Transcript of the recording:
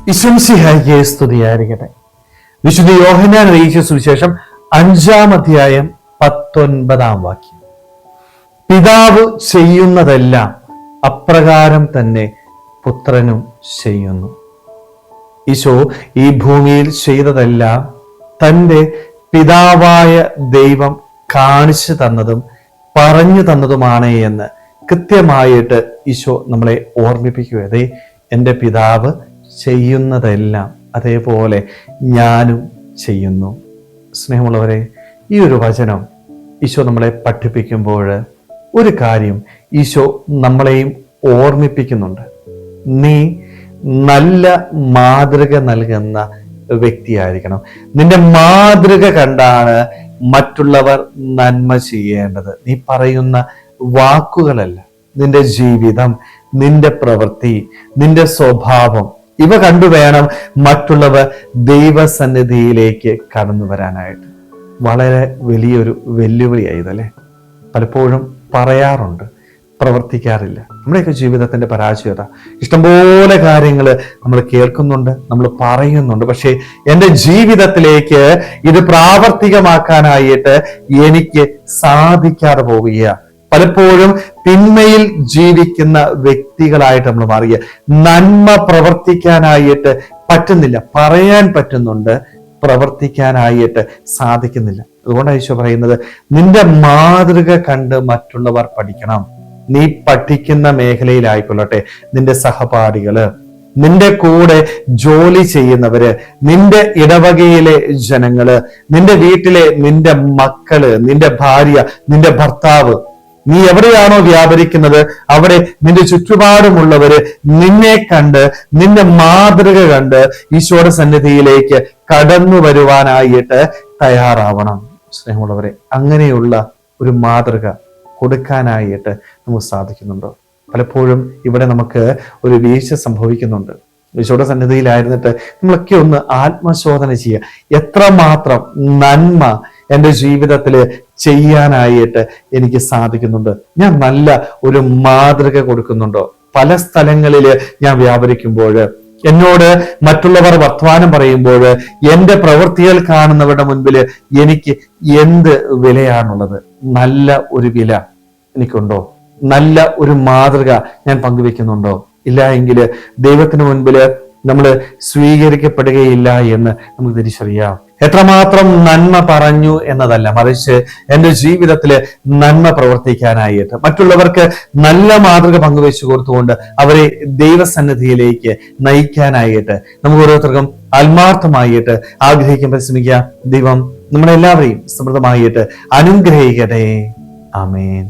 ഈശോമിശിഹായ്ക്ക് സ്തുതിയായിരിക്കട്ടെ. വിശുദ്ധ യോഹന്നാൻ അറിയിച്ച സുവിശേഷം 5-ാം അധ്യായം 19-ാം വാക്യം. പിതാവ് ചെയ്യുന്നതെല്ലാം അപ്രകാരം തന്നെ പുത്രനും ചെയ്യുന്നു. ഈശോ ഈ ഭൂമിയിൽ ചെയ്തതെല്ലാം തൻ്റെ പിതാവായ ദൈവം കാണിച്ചു തന്നതും പറഞ്ഞു തന്നതുമാണ് എന്ന് കൃത്യമായിട്ട് ഈശോ നമ്മളെ ഓർമ്മിപ്പിക്കുക. അതെ, എൻ്റെ പിതാവ് ചെയ്യുന്നതെല്ലാം അതേപോലെ ഞാനും ചെയ്യുന്നു. സ്നേഹമുള്ളവരെ, ഈ ഒരു വചനം ഈശോ നമ്മളെ പഠിപ്പിക്കുമ്പോൾ ഒരു കാര്യം ഈശോ നമ്മളെയും ഓർമ്മിപ്പിക്കുന്നുണ്ട്. നീ നല്ല മാതൃക നൽകുന്ന വ്യക്തിയായിരിക്കണം. നിന്റെ മാതൃക കണ്ടാണ് മറ്റുള്ളവർ നന്മ ചെയ്യേണ്ടത്. നീ പറയുന്ന വാക്കുകളല്ല, നിന്റെ ജീവിതം, നിന്റെ പ്രവൃത്തി, നിന്റെ സ്വഭാവം, ഇവ കണ്ടുവേണം മറ്റുള്ളവർ ദൈവസന്നിധിയിലേക്ക് കടന്നു വരാനായിട്ട്. വളരെ വലിയൊരു വെല്ലുവിളിയായതല്ലേ? പലപ്പോഴും പറയാറുണ്ട്, പ്രവർത്തിക്കാറില്ല. നമ്മുടെയൊക്കെ ജീവിതത്തിന്റെ പരാജയത. ഇഷ്ടംപോലെ കാര്യങ്ങൾ നമ്മൾ കേൾക്കുന്നുണ്ട്, നമ്മൾ പറയുന്നുണ്ട്, പക്ഷേ എൻ്റെ ജീവിതത്തിലേക്ക് ഇത് പ്രാവർത്തികമാക്കാനായിട്ട് എനിക്ക് സാധിക്കാതെ പോവുകയാണ്. പലപ്പോഴും തിന്മയിൽ ജീവിക്കുന്ന വ്യക്തികളായിട്ട് നമ്മൾ മാറിയ, നന്മ പ്രവർത്തിക്കാനായിട്ട് പറ്റുന്നില്ല. പറയാൻ പറ്റുന്നുണ്ട്, പ്രവർത്തിക്കാനായിട്ട് സാധിക്കുന്നില്ല. അതുകൊണ്ടാണ് ഈശോ പറയുന്നത്, നിന്റെ മാതൃക കണ്ട് മറ്റുള്ളവർ പഠിക്കണം. നീ പഠിക്കുന്ന മേഖലയിലായിക്കൊള്ളട്ടെ, നിന്റെ സഹപാഠികള്, നിന്റെ കൂടെ ജോലി ചെയ്യുന്നവര്, നിന്റെ ഇടവകയിലെ ജനങ്ങള്, നിന്റെ വീട്ടിലെ നിന്റെ മക്കള്, നിന്റെ ഭാര്യ, നിന്റെ ഭർത്താവ്, നീ എവിടെയാണോ വ്യാപരിക്കുന്നത് അവിടെ നിന്റെ ചുറ്റുപാടുമുള്ളവര് നിന്നെ കണ്ട്, നിന്റെ മാതൃക കണ്ട് ഈശോയുടെ സന്നിധിയിലേക്ക് കടന്നു വരുവാനായിട്ട് തയ്യാറാവണം. സ്നേഹമുള്ളവരെ, അങ്ങനെയുള്ള ഒരു മാതൃക കൊടുക്കാനായിട്ട് നമുക്ക് സാധിക്കുന്നുണ്ടോ? പലപ്പോഴും ഇവിടെ നമുക്ക് ഒരു വീഴ്ച സംഭവിക്കുന്നുണ്ട്. ഈശോയുടെ സന്നിധിയിലായിരുന്നിട്ട് നമ്മളൊക്കെ ഒന്ന് ആത്മശോധന ചെയ്യുക. എത്രമാത്രം നന്മ എൻ്റെ ജീവിതത്തിൽ ചെയ്യാനായിട്ട് എനിക്ക് സാധിക്കുന്നുണ്ട്? ഞാൻ നല്ല ഒരു മാതൃക കൊടുക്കുന്നുണ്ടോ? പല സ്ഥലങ്ങളിൽ ഞാൻ വ്യാപരിക്കുമ്പോൾ, എന്നോട് മറ്റുള്ളവർ വർത്തമാനം പറയുമ്പോൾ, എൻ്റെ പ്രവൃത്തികൾ കാണുന്നവരുടെ മുൻപിൽ എനിക്ക് എന്ത് വിലയാണുള്ളത്? നല്ല ഒരു വില എനിക്കുണ്ടോ? നല്ല ഒരു മാതൃക ഞാൻ പങ്കുവെക്കുന്നുണ്ടോ? ഇല്ല എങ്കിൽ ദൈവത്തിന് മുൻപിൽ നമ്മൾ സ്വീകരിക്കപ്പെടുകയില്ല എന്ന് നമുക്ക് തിരിച്ചറിയാം. എത്രമാത്രം നന്മ പറഞ്ഞു എന്നതല്ല, മറിച്ച് എൻ്റെ ജീവിതത്തില് നന്മ പ്രവർത്തിക്കാനായിട്ട്, മറ്റുള്ളവർക്ക് നല്ല മാതൃക പങ്കുവെച്ചു കൊടുത്തുകൊണ്ട് അവരെ ദൈവസന്നിധിയിലേക്ക് നയിക്കാനായിട്ട് നമുക്ക് ഓരോരുത്തർക്കും ആത്മാർത്ഥമായിട്ട് ആഗ്രഹിക്കാൻ പരിശ്രമിക്കുക. ദൈവം നമ്മളെല്ലാവരെയും സമൃദ്ധമായിട്ട് അനുഗ്രഹിക്കട്ടെ. ആമേൻ.